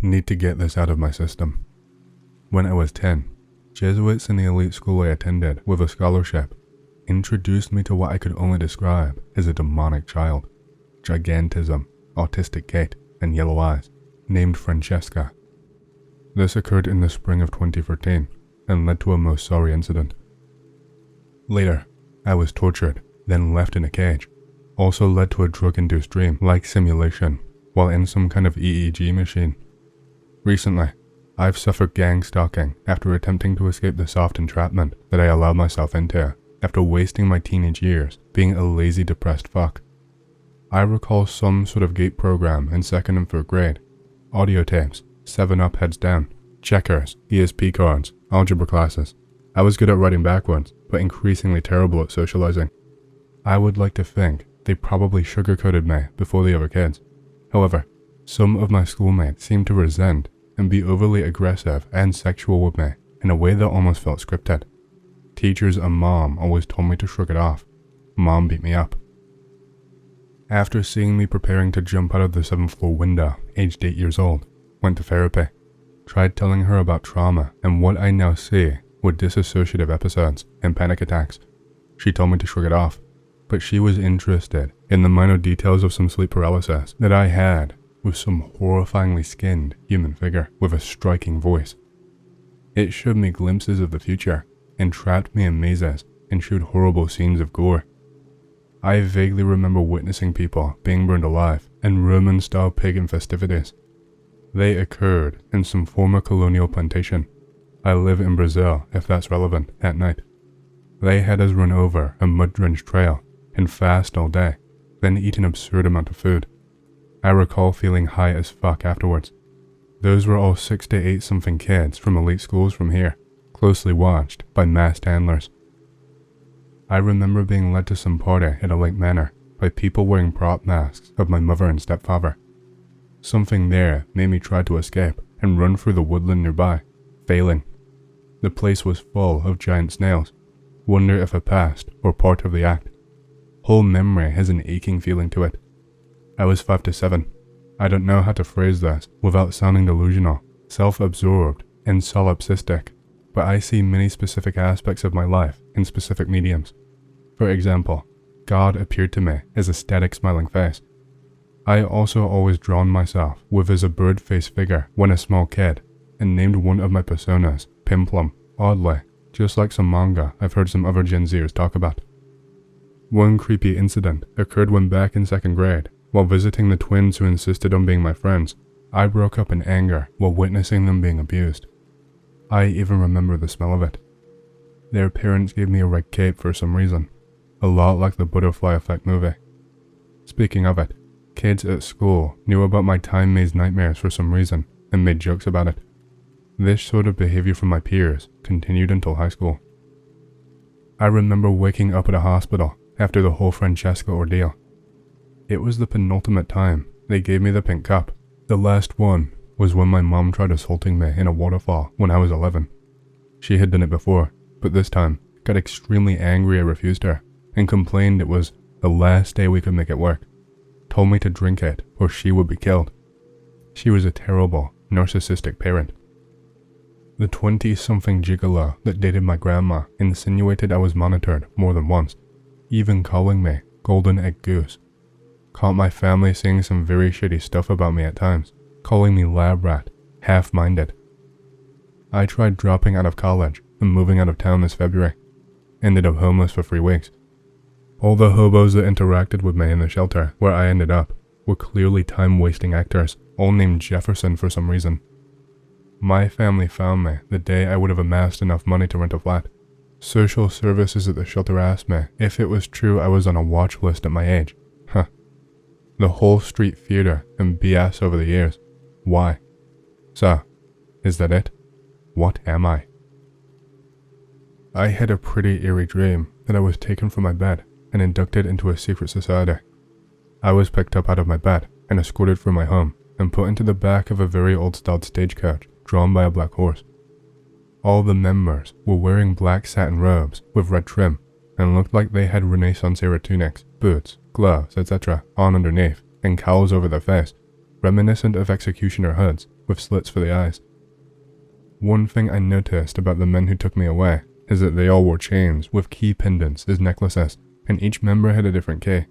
Need to get this out of my system. When I was 10, Jesuits in the elite school I attended with a scholarship introduced me to what I could only describe as a demonic child. Gigantism, autistic gait, and yellow eyes, named Francesca. This occurred in the spring of 2013 and led to a most sorry incident. Later, I was tortured, then left in a cage. Also led to a drug-induced dream-like simulation while in some kind of EEG machine. Recently, I've suffered gang stalking after attempting to escape the soft entrapment that I allowed myself into after wasting my teenage years being a lazy, depressed fuck. I recall some sort of gate program in 2nd and 3rd grade, audio tapes, 7-Up heads down, checkers, ESP cards, algebra classes. I was good at writing backwards, but increasingly terrible at socializing. I would like to think they probably sugarcoated me before the other kids. However, some of my schoolmates seemed to resent and be overly aggressive and sexual with me in a way that almost felt scripted. Teachers and mom always told me to shrug it off. Mom beat me up. After seeing me preparing to jump out of the 7th floor window, aged 8 years old, went to therapy. Tried telling her about trauma and what I now see were dissociative episodes and panic attacks. She told me to shrug it off, but she was interested in the minor details of some sleep paralysis that I had with some horrifyingly skinned human figure with a striking voice. It showed me glimpses of the future, entrapped me in mazes, and showed horrible scenes of gore. I vaguely remember witnessing people being burned alive and Roman-style pagan festivities. They occurred in some former colonial plantation. I live in Brazil, if that's relevant, at night. They had us run over a mud-drenched trail and fast all day, then eat an absurd amount of food. I recall feeling high as fuck afterwards. Those were all 6 to 8 something kids from elite schools from here, closely watched by masked handlers. I remember being led to some party at a lake manor by people wearing prop masks of my mother and stepfather. Something there made me try to escape and run through the woodland nearby, failing. The place was full of giant snails. Wonder if a past or part of the act. Whole memory has an aching feeling to it. I was 5 to 7. I don't know how to phrase this without sounding delusional, self-absorbed, and solipsistic, but I see many specific aspects of my life in specific mediums. For example, God appeared to me as a static smiling face. I also always drawn myself with as a bird-faced figure when a small kid, and named one of my personas Pimplum, oddly, just like some manga I've heard some other Gen Zers talk about. One creepy incident occurred when back in 2nd grade, while visiting the twins who insisted on being my friends. I broke up in anger while witnessing them being abused. I even remember the smell of it. Their parents gave me a red cape for some reason, a lot like the Butterfly Effect movie. Speaking of it, kids at school knew about my time maze nightmares for some reason and made jokes about it. This sort of behavior from my peers continued until high school. I remember waking up at a hospital after the whole Francesca ordeal. It was the penultimate time they gave me the pink cup. The last one was when my mom tried assaulting me in a waterfall when I was 11. She had done it before, but this time got extremely angry I refused her and complained it was the last day we could make it work. Told me to drink it or she would be killed. She was a terrible, narcissistic parent. The 20-something gigolo that dated my grandma insinuated I was monitored more than once, even calling me Golden Egg Goose. Caught my family saying some very shitty stuff about me at times, calling me lab rat, half-minded. I tried dropping out of college and moving out of town this February. Ended up homeless for 3 weeks. All the hobos that interacted with me in the shelter where I ended up were clearly time-wasting actors, all named Jefferson for some reason. My family found me the day I would have amassed enough money to rent a flat. Social services at the shelter asked me if it was true I was on a watch list at my age. Huh. The whole street theater and BS over the years. Why? So, is that it? What am I? I had a pretty eerie dream that I was taken from my bed and inducted into a secret society. I was picked up out of my bed and escorted from my home and put into the back of a very old-style stagecoach drawn by a black horse. All the members were wearing black satin robes with red trim and looked like they had Renaissance-era tunics, boots, gloves, etc. on underneath and cowls over their face. reminiscent of executioner hoods with slits for the eyes. One thing I noticed about the men who took me away is that they all wore chains with key pendants as necklaces, and each member had a different key.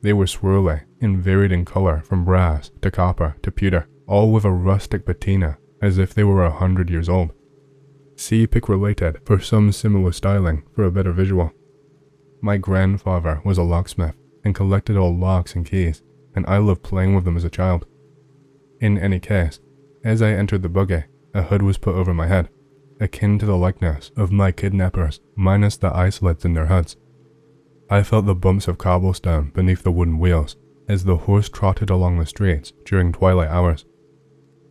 They were swirly and varied in color from brass to copper to pewter, all with a rustic patina as if they were 100 years old. See pic related for some similar styling for a better visual. My grandfather was a locksmith and collected all locks and keys, and I loved playing with them as a child. In any case, as I entered the buggy, a hood was put over my head, akin to the likeness of my kidnappers, minus the eye slits in their hoods. I felt the bumps of cobblestone beneath the wooden wheels as the horse trotted along the streets during twilight hours.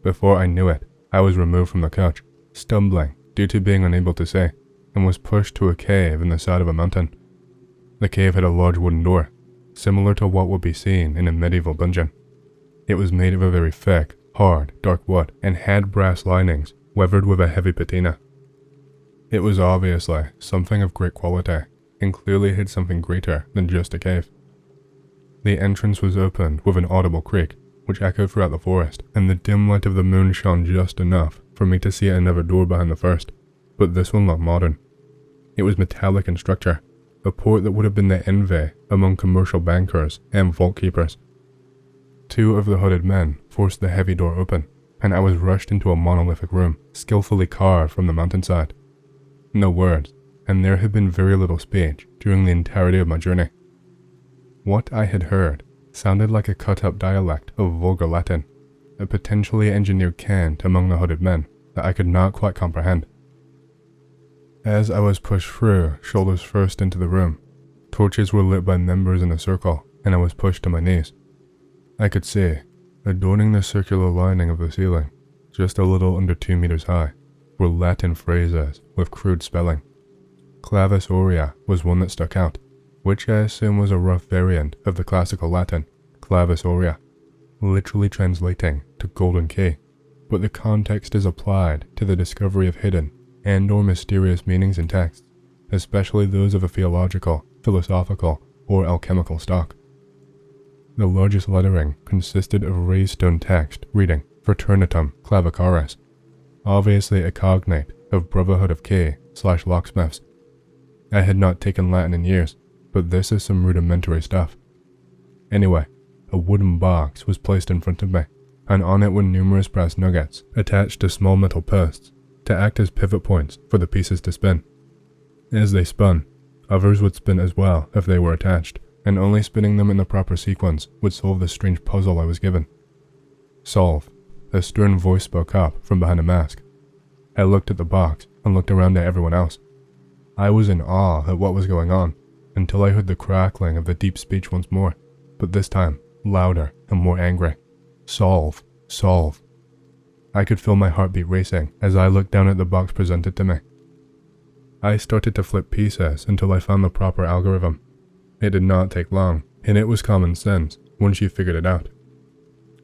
Before I knew it, I was removed from the coach, stumbling due to being unable to see, and was pushed to a cave in the side of a mountain. The cave had a large wooden door, similar to what would be seen in a medieval dungeon. It was made of a very thick, hard, dark wood, and had brass linings weathered with a heavy patina. It was obviously something of great quality, and clearly hid something greater than just a cave. The entrance was opened with an audible creak, which echoed throughout the forest, and the dim light of the moon shone just enough for me to see another door behind the first, but this one looked modern. It was metallic in structure, a port that would have been the envy among commercial bankers and vault keepers. Two of the hooded men forced the heavy door open, and I was rushed into a monolithic room, skillfully carved from the mountainside. No words, and there had been very little speech during the entirety of my journey. What I had heard sounded like a cut-up dialect of vulgar Latin, a potentially engineered cant among the hooded men that I could not quite comprehend. As I was pushed through, shoulders first into the room, torches were lit by members in a circle, and I was pushed to my knees. I could see, adorning the circular lining of the ceiling, just a little under 2 meters high, were Latin phrases with crude spelling. Clavis aurea was one that stuck out, which I assume was a rough variant of the classical Latin, clavis aurea, literally translating to golden key, but the context is applied to the discovery of hidden and or mysterious meanings in texts, especially those of a theological, philosophical, or alchemical stock. The largest lettering consisted of raised stone text reading Fraternitum Clavicaris, obviously a cognate of Brotherhood of Key/Locksmiths. I had not taken Latin in years, but this is some rudimentary stuff. Anyway, a wooden box was placed in front of me, and on it were numerous brass nuggets attached to small metal posts to act as pivot points for the pieces to spin. As they spun, others would spin as well if they were attached, and only spinning them in the proper sequence would solve the strange puzzle I was given. Solve, a stern voice spoke up from behind a mask. I looked at the box and looked around at everyone else. I was in awe at what was going on, until I heard the crackling of the deep speech once more, but this time louder and more angry. Solve, solve. I could feel my heartbeat racing as I looked down at the box presented to me. I started to flip pieces until I found the proper algorithm. It did not take long, and it was common sense once you figured it out.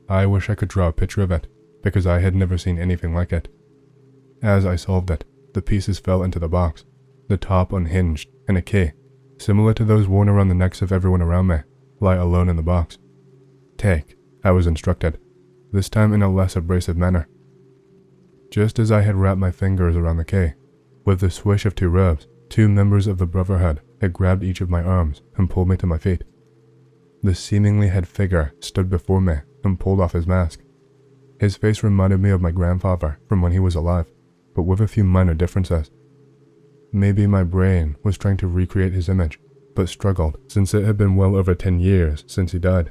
I wish I could draw a picture of it, because I had never seen anything like it. As I solved it, the pieces fell into the box, the top unhinged, and a key, similar to those worn around the necks of everyone around me, lay alone in the box. Take, I was instructed, this time in a less abrasive manner. Just as I had wrapped my fingers around the key, with the swish of two ropes, two members of the Brotherhood had grabbed each of my arms and pulled me to my feet. The seemingly head figure stood before me and pulled off his mask. His face reminded me of my grandfather from when he was alive, but with a few minor differences. Maybe my brain was trying to recreate his image, but struggled since it had been well over 10 years since he died.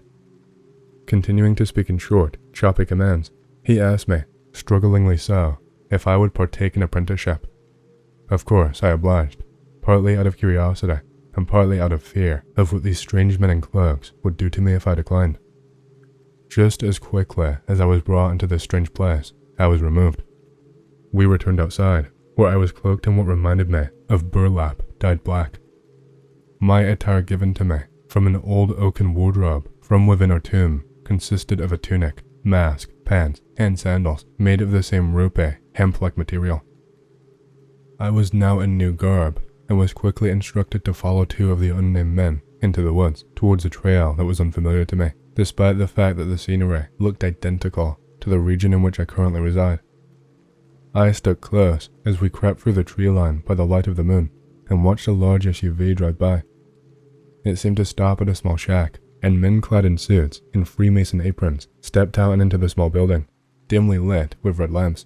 Continuing to speak in short, choppy commands, he asked me, strugglingly so, if I would partake in apprenticeship. Of course, I obliged, partly out of curiosity, and partly out of fear of what these strange men in cloaks would do to me if I declined. Just as quickly as I was brought into this strange place, I was removed. We returned outside, where I was cloaked in what reminded me of burlap dyed black. My attire given to me from an old oaken wardrobe from within our tomb consisted of a tunic, mask, pants, and sandals made of the same ropey, hemp-like material. I was now in new garb, and was quickly instructed to follow two of the unnamed men into the woods towards a trail that was unfamiliar to me, despite the fact that the scenery looked identical to the region in which I currently reside. I stuck close as we crept through the tree line by the light of the moon and watched a large SUV drive by. It seemed to stop at a small shack, and men clad in suits and Freemason aprons stepped out and into the small building, dimly lit with red lamps.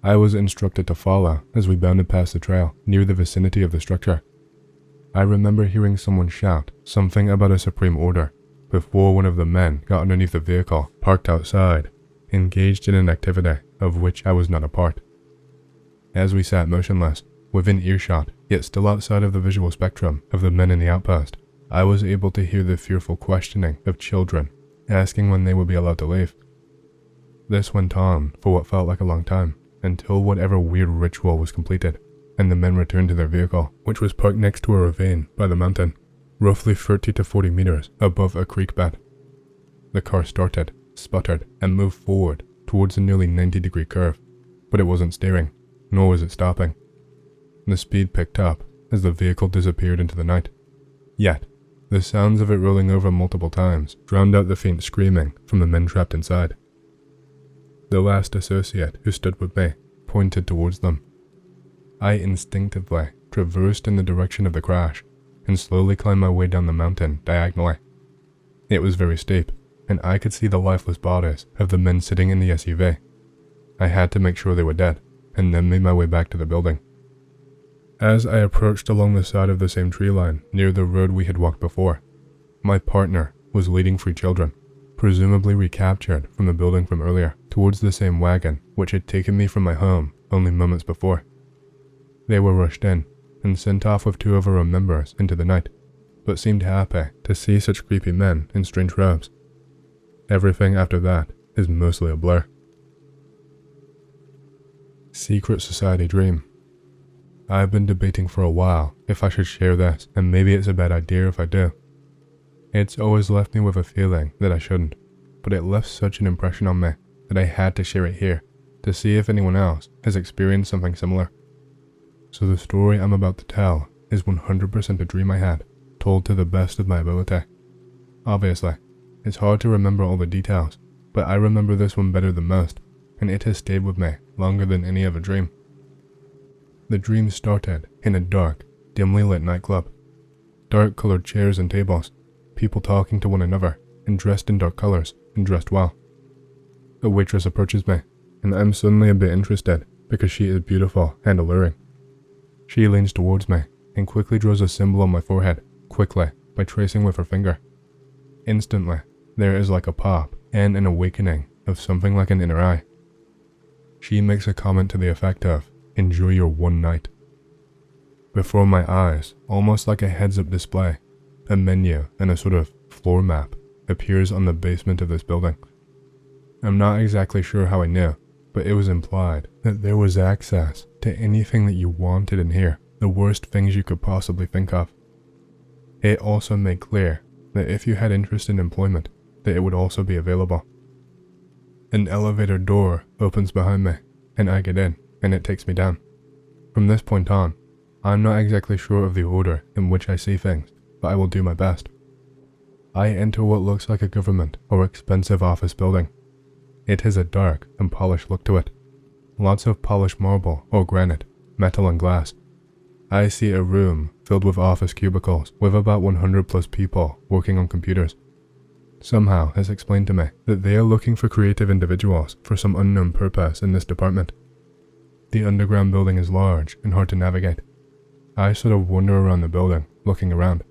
I was instructed to follow as we bounded past the trail near the vicinity of the structure. I remember hearing someone shout something about a supreme order before one of the men got underneath the vehicle parked outside, engaged in an activity of which I was not a part. As we sat motionless, within earshot, yet still outside of the visual spectrum of the men in the outpost, I was able to hear the fearful questioning of children, asking when they would be allowed to leave. This went on for what felt like a long time, until whatever weird ritual was completed, and the men returned to their vehicle, which was parked next to a ravine by the mountain, roughly 30 to 40 meters above a creek bed. The car started, sputtered, and moved forward towards a nearly 90-degree curve, but it wasn't steering, nor was it stopping. The speed picked up as the vehicle disappeared into the night. Yet, the sounds of it rolling over multiple times drowned out the faint screaming from the men trapped inside. The last associate who stood with me pointed towards them. I instinctively traversed in the direction of the crash and slowly climbed my way down the mountain diagonally. It was very steep, and I could see the lifeless bodies of the men sitting in the SUV. I had to make sure they were dead, and then made my way back to the building. As I approached along the side of the same tree line near the road we had walked before, my partner was leading 3 children, presumably recaptured from the building from earlier, towards the same wagon which had taken me from my home only moments before. They were rushed in and sent off with 2 of our own members into the night, but seemed happy to see such creepy men in strange robes. Everything after that is mostly a blur. Secret Society Dream. I've been debating for a while if I should share this, and maybe it's a bad idea if I do. It's always left me with a feeling that I shouldn't, but it left such an impression on me that I had to share it here to see if anyone else has experienced something similar. So the story I'm about to tell is 100% a dream I had, told to the best of my ability. Obviously, it's hard to remember all the details, but I remember this one better than most, and it has stayed with me longer than any other dream. The dream started in a dark, dimly lit nightclub. Dark-colored chairs and tables, people talking to one another, and dressed in dark colors, and dressed well. A waitress approaches me, and I'm suddenly a bit interested because she is beautiful and alluring. She leans towards me and quickly draws a symbol on my forehead, quickly, by tracing with her finger. Instantly, there is like a pop and an awakening of something like an inner eye. She makes a comment to the effect of, "Enjoy your one night." Before my eyes, almost like a heads-up display, a menu and a sort of floor map appears on the basement of this building. I'm not exactly sure how I knew, but it was implied that there was access to anything that you wanted in here, the worst things you could possibly think of. It also made clear that if you had interest in employment, that it would also be available. An elevator door opens behind me, and I get in, and it takes me down. From this point on, I'm not exactly sure of the order in which I see things, but I will do my best. I enter what looks like a government or expensive office building. It has a dark and polished look to it. Lots of polished marble or granite, metal and glass. I see a room filled with office cubicles with about 100 plus people working on computers. Somehow it's explained to me that they are looking for creative individuals for some unknown purpose in this department. The underground building is large and hard to navigate. I sort of wander around the building, looking around.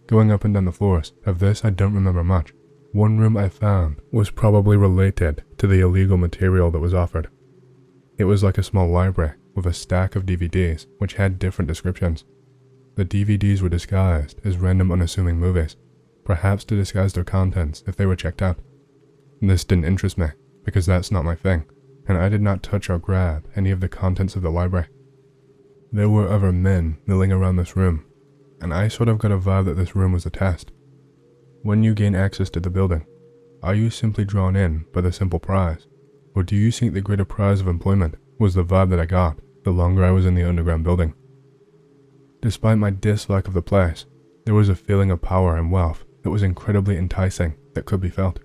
Going up and down the floors of this I don't remember much. One room I found was probably related to the illegal material that was offered. It was like a small library with a stack of DVDs which had different descriptions. The DVDs were disguised as random unassuming movies, perhaps to disguise their contents if they were checked out. This didn't interest me, because that's not my thing, and I did not touch or grab any of the contents of the library. There were other men milling around this room, and I sort of got a vibe that this room was a test. When you gain access to the building, are you simply drawn in by the simple prize, or do you think the greater prize of employment was the vibe that I got the longer I was in the underground building? Despite my dislike of the place, there was a feeling of power and wealth that was incredibly enticing that could be felt.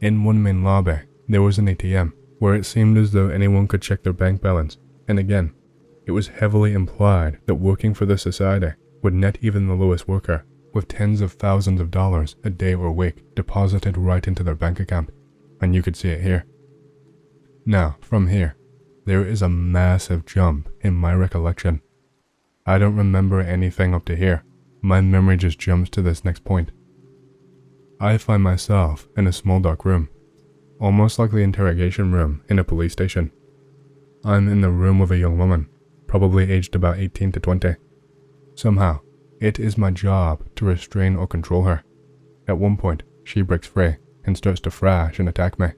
In one main lobby, there was an ATM where it seemed as though anyone could check their bank balance, and again, it was heavily implied that working for this society would net even the lowest worker with tens of thousands of dollars a day or week deposited right into their bank account, and you could see it here. Now, from here, there is a massive jump in my recollection. I don't remember anything up to here. My memory just jumps to this next point. I find myself in a small dark room, almost like the interrogation room in a police station. I'm in the room with a young woman, probably aged about 18 to 20. Somehow, it is my job to restrain or control her. At one point, she breaks free and starts to thrash and attack me.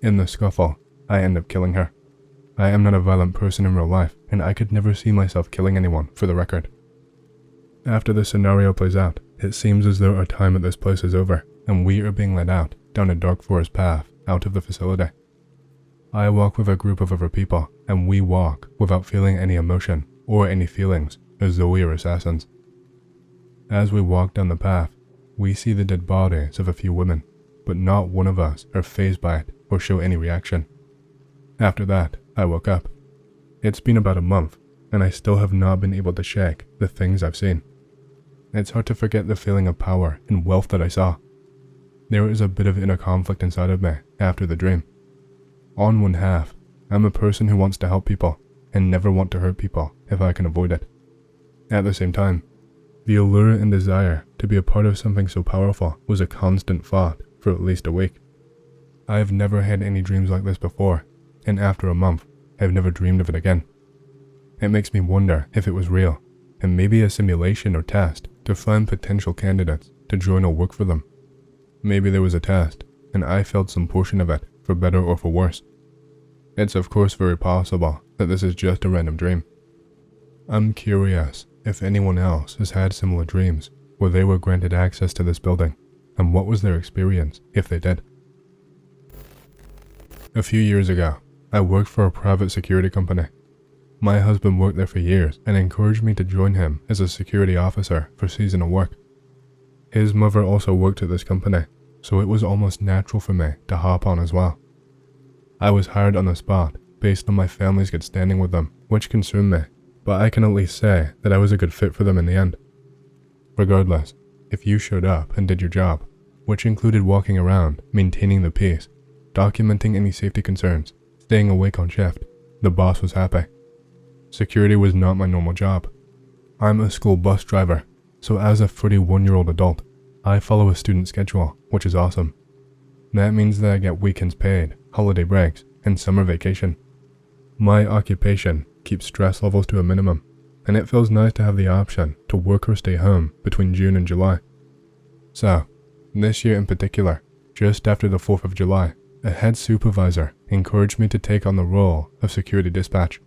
In the scuffle, I end up killing her. I am not a violent person in real life, and I could never see myself killing anyone, for the record. After the scenario plays out, it seems as though our time at this place is over, and we are being led out down a dark forest path out of the facility. I walk with a group of other people, and we walk without feeling any emotion or any feelings, as though we are assassins. As we walk down the path, we see the dead bodies of a few women, but not one of us are fazed by it or show any reaction. After that, I woke up. It's been about a month, and I still have not been able to shake the things I've seen. It's hard to forget the feeling of power and wealth that I saw. There is a bit of inner conflict inside of me after the dream. On one half, I'm a person who wants to help people and never want to hurt people if I can avoid it. At the same time, the allure and desire to be a part of something so powerful was a constant thought for at least a week. I have never had any dreams like this before, and after a month, I've never dreamed of it again. It makes me wonder if it was real, and maybe a simulation or test to find potential candidates to join or work for them. Maybe there was a test, and I felt some portion of it, for better or for worse. It's of course very possible that this is just a random dream. I'm curious if anyone else has had similar dreams where they were granted access to this building, and what was their experience if they did. A few years ago, I worked for a private security company. My husband worked there for years and encouraged me to join him as a security officer for seasonal work. His mother also worked at this company, so it was almost natural for me to hop on as well. I was hired on the spot based on my family's good standing with them, which concerned me, but I can at least say that I was a good fit for them in the end. Regardless, if you showed up and did your job, which included walking around, maintaining the peace, documenting any safety concerns, staying awake on shift, the boss was happy. Security was not my normal job. I'm a school bus driver, so as a 31-year-old adult, I follow a student schedule, which is awesome. That means that I get weekends paid, holiday breaks, and summer vacation. My occupation keeps stress levels to a minimum, and it feels nice to have the option to work or stay home between June and July. So, this year in particular, just after the 4th of July, a head supervisor encouraged me to take on the role of security dispatch.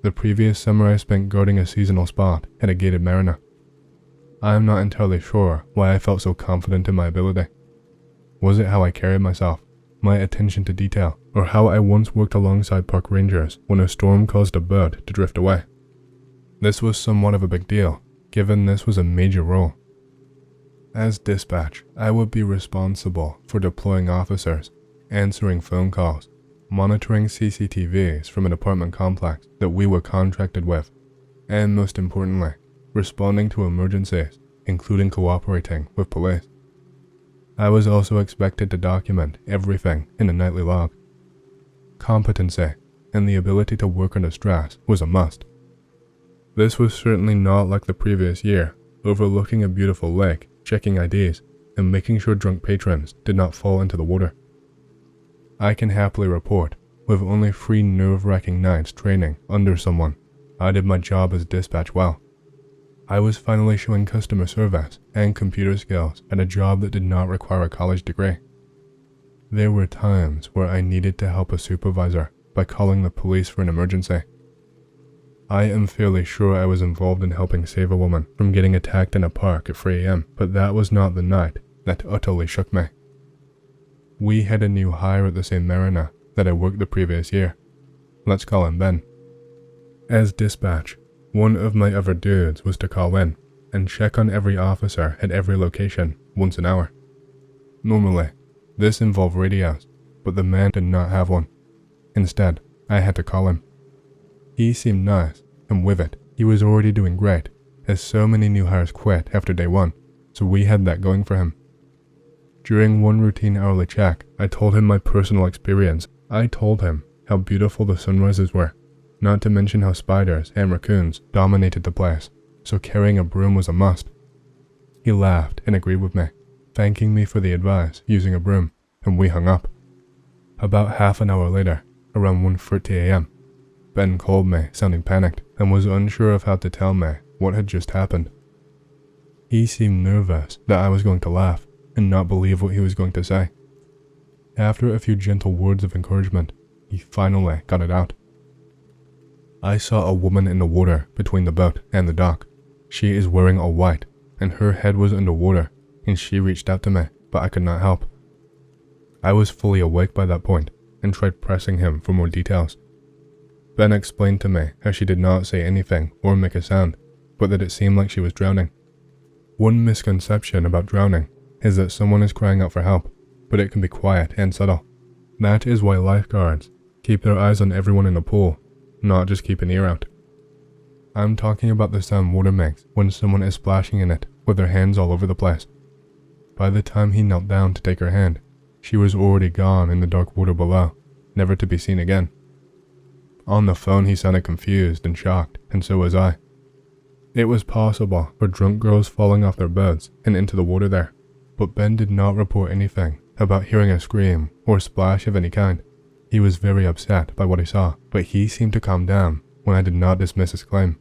The previous summer I spent guarding a seasonal spot at a gated marina. I am not entirely sure why I felt so confident in my ability. Was it how I carried myself, my attention to detail, or how I once worked alongside park rangers when a storm caused a bird to drift away? This was somewhat of a big deal, given this was a major role. As dispatch, I would be responsible for deploying officers, answering phone calls, monitoring CCTVs from an apartment complex that we were contracted with, and most importantly, responding to emergencies, including cooperating with police. I was also expected to document everything in a nightly log. Competency and the ability to work under stress was a must. This was certainly not like the previous year, overlooking a beautiful lake, checking IDs, and making sure drunk patrons did not fall into the water. I can happily report, with only 3 nerve-wracking nights training under someone, I did my job as dispatch well. I was finally showing customer service and computer skills at a job that did not require a college degree. There were times where I needed to help a supervisor by calling the police for an emergency. I am fairly sure I was involved in helping save a woman from getting attacked in a park at 3 a.m., but that was not the night that utterly shook me. We had a new hire at the same marina that I worked the previous year. Let's call him Ben. As dispatch, one of my other dudes was to call in and check on every officer at every location once an hour. Normally, this involved radios, but the man did not have one. Instead, I had to call him. He seemed nice, and with it, he was already doing great, as so many new hires quit after day one, so we had that going for him. During one routine hourly check, I told him my personal experience. I told him how beautiful the sunrises were, not to mention how spiders and raccoons dominated the place, so carrying a broom was a must. He laughed and agreed with me, thanking me for the advice using a broom, and we hung up. About half an hour later, around 1:30 a.m., Ben called me, sounding panicked, and was unsure of how to tell me what had just happened. He seemed nervous that I was going to laugh and not believe what he was going to say. After a few gentle words of encouragement, he finally got it out. I saw a woman in the water between the boat and the dock. She is wearing all white, and her head was underwater, and she reached out to me, but I could not help. I was fully awake by that point, and tried pressing him for more details. Ben explained to me how she did not say anything or make a sound, but that it seemed like she was drowning. One misconception about drowning is that someone is crying out for help, but it can be quiet and subtle. That is why lifeguards keep their eyes on everyone in the pool, not just keep an ear out. I'm talking about the sound water makes when someone is splashing in it with their hands all over the place. By the time he knelt down to take her hand, she was already gone in the dark water below, never to be seen again. On the phone he sounded confused and shocked, and so was I. It was possible for drunk girls falling off their boats and into the water there, but Ben did not report anything about hearing a scream or splash of any kind. He was very upset by what he saw, but he seemed to calm down when I did not dismiss his claim.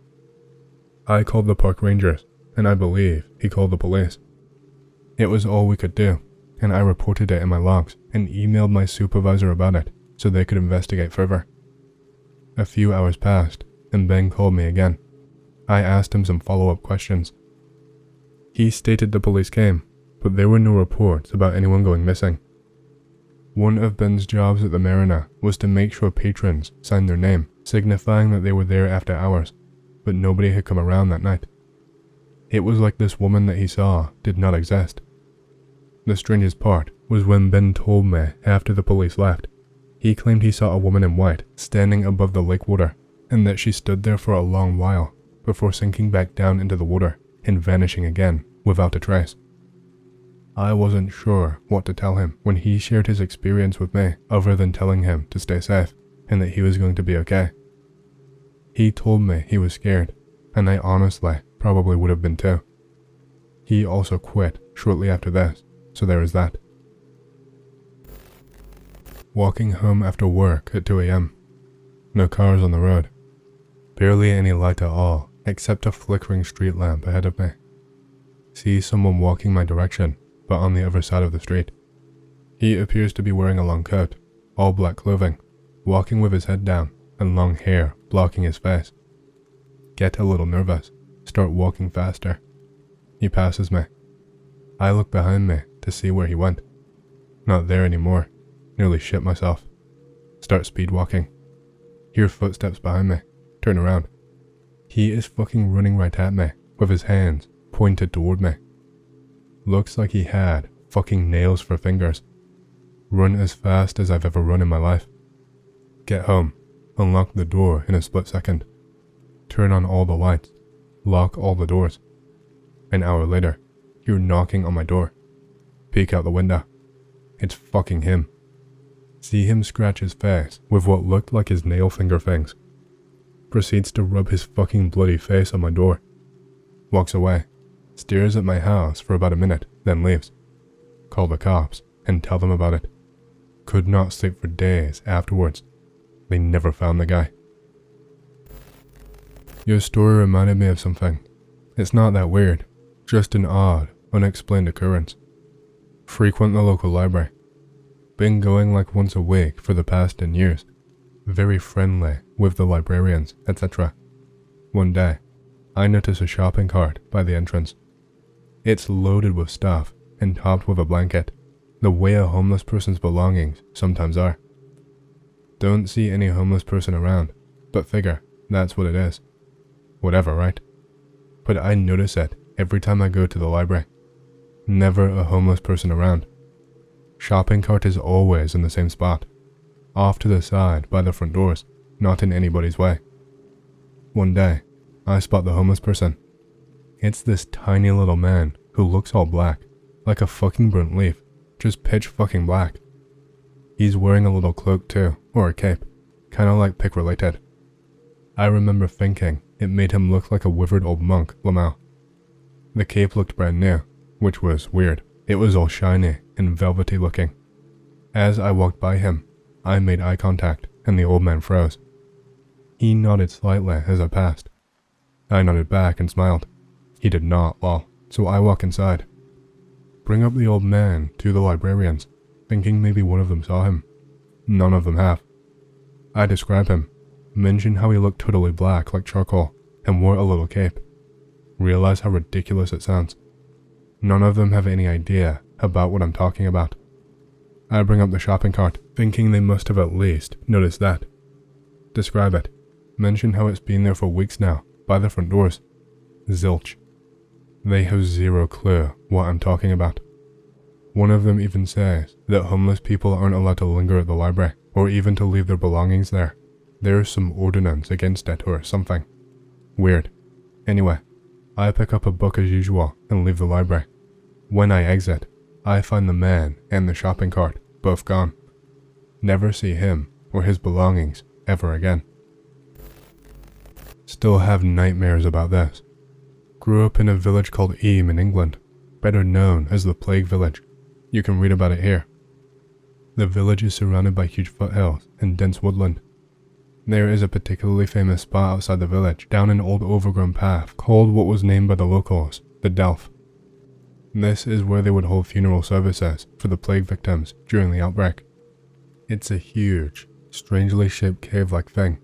I called the park rangers, and I believe he called the police. It was all we could do, and I reported it in my logs and emailed my supervisor about it so they could investigate further. A few hours passed, and Ben called me again. I asked him some follow-up questions. He stated the police came, but there were no reports about anyone going missing. One of Ben's jobs at the marina was to make sure patrons signed their name, signifying that they were there after hours, but nobody had come around that night. It was like this woman that he saw did not exist. The strangest part was when Ben told me after the police left. He claimed he saw a woman in white standing above the lake water, and that she stood there for a long while before sinking back down into the water and vanishing again without a trace. I wasn't sure what to tell him when he shared his experience with me, other than telling him to stay safe and that he was going to be okay. He told me he was scared, and I honestly probably would have been too. He also quit shortly after this, so there is that. Walking home after work at 2 a.m. No cars on the road. Barely any light at all, except a flickering street lamp ahead of me. See someone walking my direction, but on the other side of the street. He appears to be wearing a long coat, all black clothing, walking with his head down and long hair blocking his face. Get a little nervous, start walking faster. He passes me. I look behind me to see where he went. Not there anymore. Nearly shit myself. Start speed walking. Hear footsteps behind me. Turn around. He is fucking running right at me with his hands pointed toward me. Looks like he had fucking nails for fingers. Run as fast as I've ever run in my life. Get home. Unlock the door in a split second. Turn on all the lights. Lock all the doors. An hour later, you're knocking on my door. Peek out the window. It's fucking him. See him scratch his face with what looked like his nail finger things. Proceeds to rub his fucking bloody face on my door. Walks away. Stares at my house for about a minute, then leaves. Call the cops and tell them about it. Could not sleep for days afterwards. They never found the guy. Your story reminded me of something. It's not that weird, just an odd, unexplained occurrence. Frequent the local library. Been going like once a week for the past 10 years. Very friendly with the librarians, etc. One day, I notice a shopping cart by the entrance. It's loaded with stuff and topped with a blanket, the way a homeless person's belongings sometimes are. Don't see any homeless person around, but figure that's what it is. Whatever, right? But I notice it every time I go to the library. Never a homeless person around. Shopping cart is always in the same spot, off to the side by the front doors, not in anybody's way. One day, I spot the homeless person. It's this tiny little man who looks all black, like a fucking burnt leaf, just pitch fucking black. He's wearing a little cloak too, or a cape, kinda like pick related. I remember thinking it made him look like a withered old monk, Lamau. The cape looked brand new, which was weird. It was all shiny and velvety looking. As I walked by him, I made eye contact and the old man froze. He nodded slightly as I passed. I nodded back and smiled. He did not, lol, so I walk inside. Bring up the old man to the librarians, thinking maybe one of them saw him. None of them have. I describe him, mention how he looked totally black like charcoal and wore a little cape. Realize how ridiculous it sounds. None of them have any idea about what I'm talking about. I bring up the shopping cart, thinking they must have at least noticed that. Describe it. Mention how it's been there for weeks now, by the front doors. Zilch. They have zero clue what I'm talking about. One of them even says that homeless people aren't allowed to linger at the library, or even to leave their belongings there. There's some ordinance against it or something. Weird. Anyway, I pick up a book as usual and leave the library. When I exit, I find the man and the shopping cart both gone. Never see him or his belongings ever again. Still have nightmares about this. Grew up in a village called Eam in England, better known as the Plague Village. You can read about it here. The village is surrounded by huge foothills and dense woodland. There is a particularly famous spot outside the village, down an old overgrown path called what was named by the locals, the Delph. This is where they would hold funeral services for the plague victims during the outbreak. It's a huge, strangely shaped cave-like thing.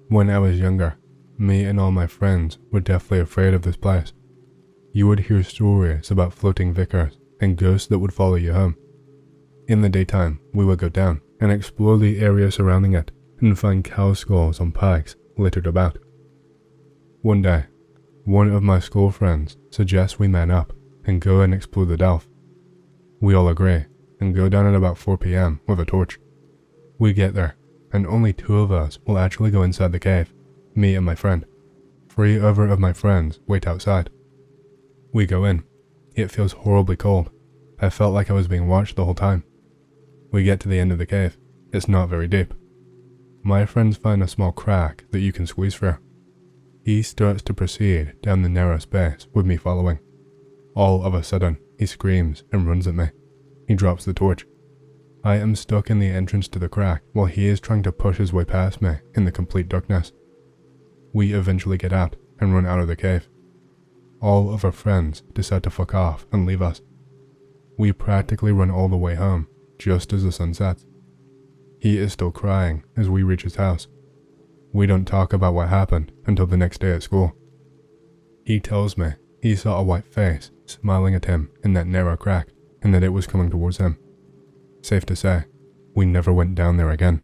When I was younger, me and all my friends were deathly afraid of this place. You would hear stories about floating vicars and ghosts that would follow you home. In the daytime, we would go down and explore the area surrounding it and find cow skulls on pikes littered about. One day, one of my school friends suggests we man up and go and explore the Delph. We all agree and go down at about 4 p.m. with a torch. We get there, and only 2 of us will actually go inside the cave, me and my friend. 3 other of my friends wait outside. We go in. It feels horribly cold. I felt like I was being watched the whole time. We get to the end of the cave. It's not very deep. My friends find a small crack that you can squeeze through. He starts to proceed down the narrow space with me following. All of a sudden, he screams and runs at me. He drops the torch. I am stuck in the entrance to the crack while he is trying to push his way past me in the complete darkness. We eventually get out and run out of the cave. All of our friends decide to fuck off and leave us. We practically run all the way home, just as the sun sets. He is still crying as we reach his house. We don't talk about what happened until the next day at school. He tells me he saw a white face smiling at him in that narrow crack and that it was coming towards him. Safe to say, we never went down there again.